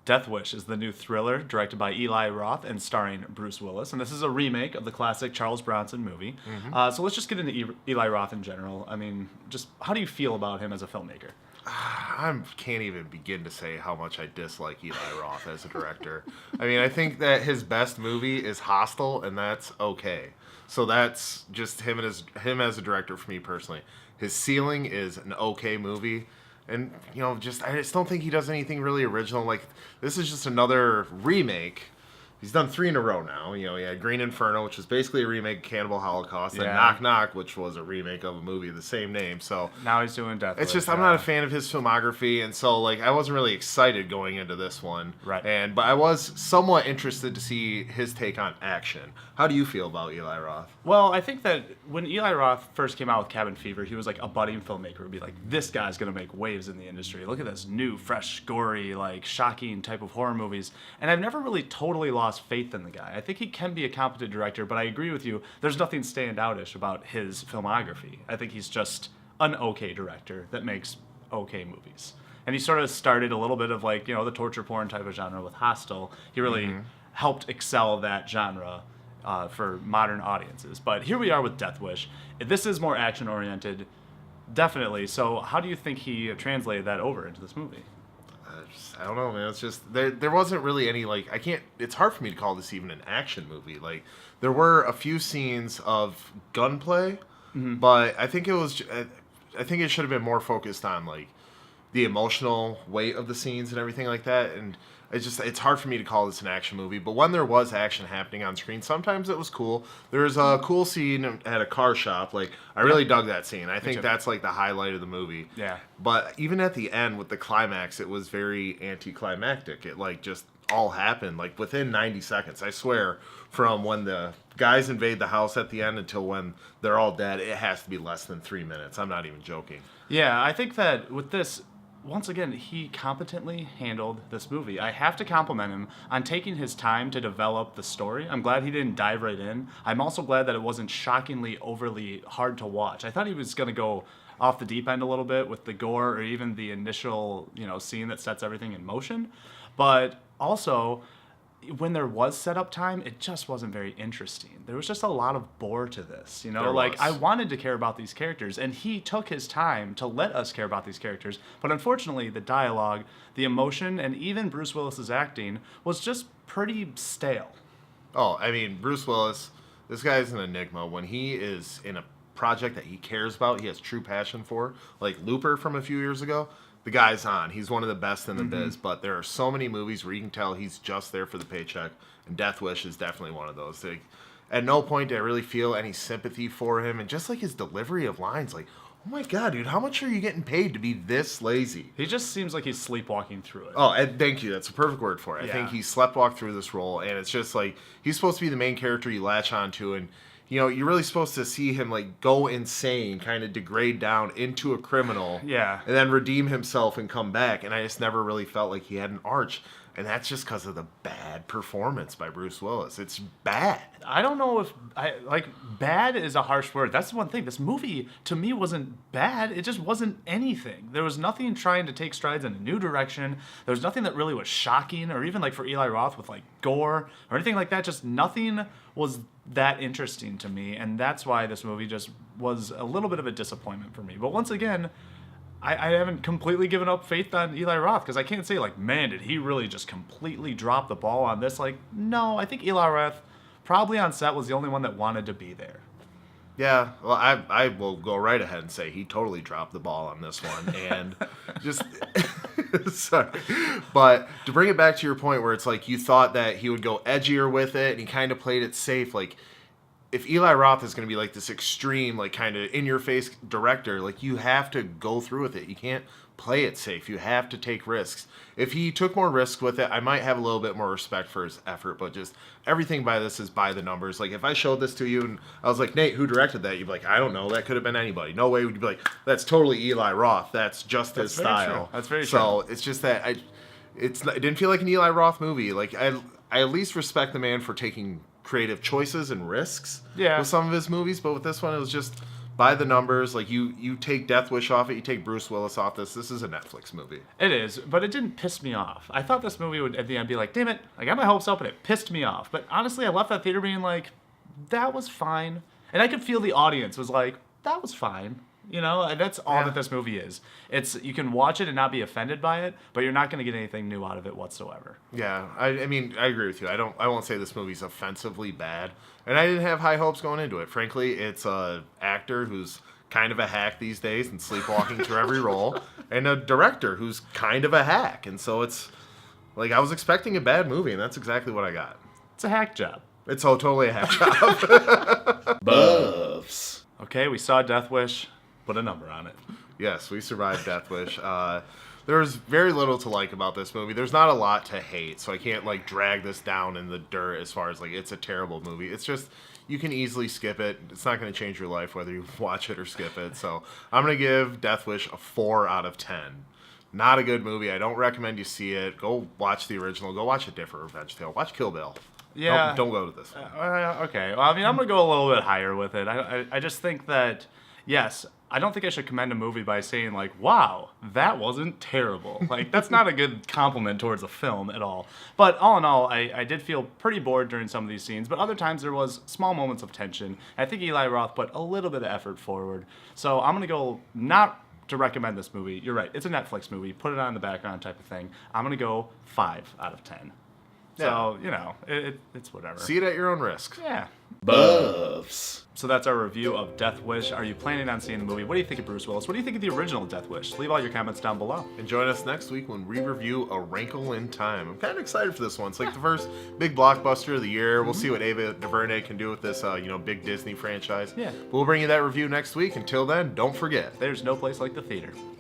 Death Wish is the new thriller directed by Eli Roth and starring Bruce Willis. And this is a remake of the classic Charles Bronson movie. So let's just get into Eli Roth in general. I mean, just how do you feel about him as a filmmaker? I can't even begin to say how much I dislike Eli Roth as a director. I mean, I think that his best movie is Hostel, and that's okay. So that's just him as a director for me personally. His ceiling is an okay movie. And, I just don't think he does anything really original. Like, this is just another remake. He's done 3 in a row now. He had Green Inferno, which was basically a remake of Cannibal Holocaust, and Knock Knock, which was a remake of a movie of the same name. So now he's doing Death Wish. It's just I'm not a fan of his filmography, and so I wasn't really excited going into this one. Right. But I was somewhat interested to see his take on action. How do you feel about Eli Roth? Well, I think that when Eli Roth first came out with Cabin Fever, he was like a budding filmmaker. Would be like, this guy's gonna make waves in the industry. Look at this new, fresh, gory, shocking type of horror movies. And I've never really totally lost faith in the guy. I think he can be a competent director, but I agree with you. There's nothing standoutish about his filmography. I think he's just an okay director that makes okay movies. And he sort of started a little bit of the torture porn type of genre with Hostel. He really helped excel that genre for modern audiences. But here we are with Death Wish. This is more action-oriented, definitely. So how do you think he translated that over into this movie? I don't know, man. It's just there wasn't really any it's hard for me to call this even an action movie. There were a few scenes of gunplay, but I think it should have been more focused on the emotional weight of the scenes and everything like that. And it's hard for me to call this an action movie. But when there was action happening on screen, sometimes it was cool. There's a cool scene at a car shop. I really dug that scene. I think that's the highlight of the movie. Yeah. But even at the end with the climax, it was very anticlimactic. It just all happened within 90 seconds. I swear, from when the guys invade the house at the end until when they're all dead, it has to be less than 3 minutes. I'm not even joking. Yeah, I think that with this, once again, he competently handled this movie. I have to compliment him on taking his time to develop the story. I'm glad he didn't dive right in. I'm also glad that it wasn't shockingly overly hard to watch. I thought he was going to go off the deep end a little bit with the gore or even the initial, scene that sets everything in motion. But also, when there was setup time, it just wasn't very interesting. There was just a lot of bore to this, I wanted to care about these characters, and he took his time to let us care about these characters. But unfortunately, the dialogue, the emotion, and even Bruce Willis's acting was just pretty stale. Oh, I mean, Bruce Willis, this guy is an enigma. When he is in a project that he cares about, he has true passion for, like Looper from a few years ago, the guy's on. He's one of the best in the biz, but there are so many movies where you can tell he's just there for the paycheck, and Death Wish is definitely one of those. At no point did I really feel any sympathy for him, and just his delivery of lines, oh my God, dude, how much are you getting paid to be this lazy? He just seems like he's sleepwalking through it. Oh, and thank you. That's a perfect word for it. Yeah. I think he sleptwalked through this role, and it's just he's supposed to be the main character you latch onto, and you're really supposed to see him go insane, kind of degrade down into a criminal, yeah, and then redeem himself and come back. And I just never really felt like he had an arch, and that's just because of the bad performance by Bruce Willis. It's bad. I don't know if bad is a harsh word. That's the one thing. This movie to me wasn't bad. It just wasn't anything. There was nothing trying to take strides in a new direction. There was nothing that really was shocking, or even for Eli Roth with gore or anything like that. Just nothing was that interesting to me, and that's why this movie just was a little bit of a disappointment for me. But once again, I haven't completely given up faith on Eli Roth, because I can't say man, did he really just completely drop the ball on this? No, I think Eli Roth probably on set was the only one that wanted to be there. Yeah, well, I will go right ahead and say he totally dropped the ball on this one, and just sorry. But to bring it back to your point where it's you thought that he would go edgier with it, and he kind of played it safe. If Eli Roth is going to be this extreme, kind of in-your-face director, you have to go through with it. You can't play it safe. You have to take risks. If he took more risks with it, I might have a little bit more respect for his effort, but just everything by this is by the numbers. If I showed this to you and I was like, Nate, who directed that? You'd be like, I don't know. That could have been anybody. No way would you be like, that's totally Eli Roth. That's just his style. That's very true. So it's just that it didn't feel like an Eli Roth movie. I at least respect the man for taking creative choices and risks with some of his movies, but with this one, it was just by the numbers. Like you take Death Wish off it, you take Bruce Willis off this. This is a Netflix movie. It is, but it didn't piss me off. I thought this movie would at the end be like, damn it, I got my hopes up and it pissed me off. But honestly, I left that theater being like, that was fine. And I could feel the audience was like, that was fine. You know, and that's all that this movie is. It's you can watch it and not be offended by it, but you're not going to get anything new out of it whatsoever. Yeah, I mean, I agree with you. I won't say this movie's offensively bad, and I didn't have high hopes going into it. Frankly, it's a actor who's kind of a hack these days and sleepwalking through every role, and a director who's kind of a hack, and so it's like I was expecting a bad movie, and that's exactly what I got. It's a hack job. It's totally a hack job. Buffs. Okay, we saw Death Wish. Put a number on it. Yes, we survived Death Wish. There's very little to like about this movie. There's not a lot to hate, so I can't like drag this down in the dirt as far as like it's a terrible movie. It's just you can easily skip it. It's not going to change your life whether you watch it or skip it. So I'm going to give Death Wish a 4 out of 10. Not a good movie. I don't recommend you see it. Go watch the original. Go watch A Different Revenge Tale. Watch Kill Bill. Yeah. Don't go to this one. Okay. Well, I mean, I'm going to go a little bit higher with it. I just think that, yes, I don't think I should commend a movie by saying, like, wow, that wasn't terrible. Like, that's not a good compliment towards a film at all. But all in all, I did feel pretty bored during some of these scenes, but other times there was small moments of tension. I think Eli Roth put a little bit of effort forward. So I'm going to go not to recommend this movie. You're right. It's a Netflix movie. Put it on in the background type of thing. I'm going to go 5 out of 10. So, you know, it's whatever. See it at your own risk. Yeah. Buffs. So that's our review of Death Wish. Are you planning on seeing the movie? What do you think of Bruce Willis? What do you think of the original Death Wish? Leave all your comments down below. And join us next week when we review A Wrinkle in Time. I'm kind of excited for this one. It's like the first big blockbuster of the year. We'll see what Ava DuVernay can do with this, big Disney franchise. Yeah. We'll bring you that review next week. Until then, don't forget, there's no place like the theater.